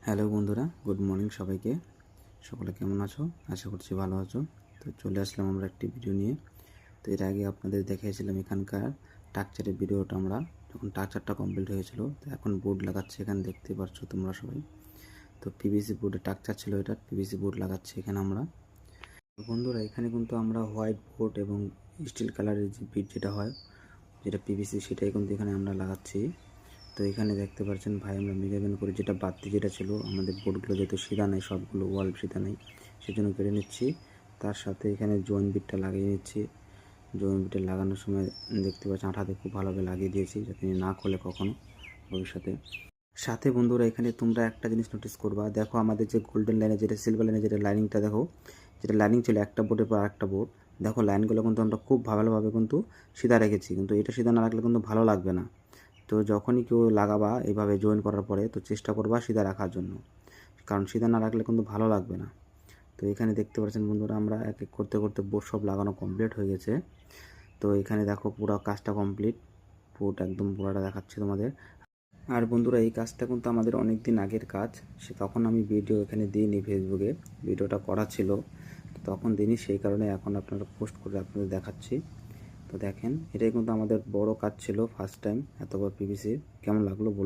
Hello বন্ধুরা, good morning সবাইকে। সকলে কেমন আছো? আশা করছি ভালো আছো। তো চলে আসলাম আমরা একটি ভিডিও নিয়ে। তো এর আগে আপনাদের দেখিয়েছিলাম এখানকার টাকচারের ভিডিওটা, আমরা যখন টাকচারটা কমপ্লিট হয়েছিল। তো এখন বোর্ড লাগাচ্ছে, এখানে দেখতে পাচ্ছ তোমরা সবাই। তো পিভিসি বোর্ডে টাকচার ছিল, এটা পিভিসি বোর্ড লাগাচ্ছে এখানে আমরা। বন্ধুরা, এখানে কিন্তু আমরা হোয়াইট বোর্ড এবং স্টিল কালারের যে বিট যেটা হয়, যেটা পিভিসি, সেটাই কিন্তু এখানে আমরা লাগাচ্ছি। তো এখানে দেখতে পাচ্ছেন ভাই, আমরা মেজারমেন্ট করে যেটা বাড়তি যেটা ছিল আমাদের বোর্ডগুলো, যেহেতু সিধা নেই, সবগুলো ওয়াল সিধা নেই, সেজন্য কেটে নিচ্ছি। তার সাথে এখানে জয়েন্ট বিটটা লাগিয়ে নিচ্ছি। জয়েন্ট বিটটা লাগানোর সময় দেখতে পাচ্ছি আঠাতে খুব ভালোভাবে লাগিয়ে দিয়েছি, যাতে না খোলে কখনো ভবিষ্যতে। সাথে বন্ধুরা, এখানে তোমরা একটা জিনিস নোটিস করবা, দেখো আমাদের যে গোল্ডেন লাইনে, যেটা সিলভার লাইনে যেটা লাইনিংটা, দেখো যেটা লাইনিং ছিল একটা বোর্ডের পর আরেকটা বোর্ড, দেখো লাইনগুলো কিন্তু আমরা খুব ভালোভাবে কিন্তু সিধা রেখেছি, কিন্তু এটা সিধা না রাখলে কিন্তু ভালো লাগবে না। তো যখনই কেউ লাগাবা এইভাবে জয়েন করার পরে, তো চেষ্টা করবা সিধা রাখার জন্য, কারণ সিধা না রাখলে কিন্তু ভালো লাগবে না। তো এখানে দেখতে পাচ্ছেন বন্ধুরা, আমরা এক এক করতে করতে বোর্ড সব লাগানো কমপ্লিট হয়ে গেছে। তো এখানে দেখো পুরো কাজটা কমপ্লিট, বোর্ড একদম পুরোটা দেখাচ্ছি তোমাদের। আর বন্ধুরা, এই কাজটা কিন্তু আমাদের অনেক দিন আগের কাজ, সে তখন আমি ভিডিও এখানে দিইনি, ফেসবুকে ভিডিওটা করা ছিল তখন দিইনি, সেই কারণে এখন আপনারা পোস্ট করে আপনাদের দেখাচ্ছি। তো দেখেন, এটাই কিন্তু আমাদের বড় কাজ ছিল, ফার্স্ট টাইম এত বড় পিভিসি। কেমন লাগলো বলুন।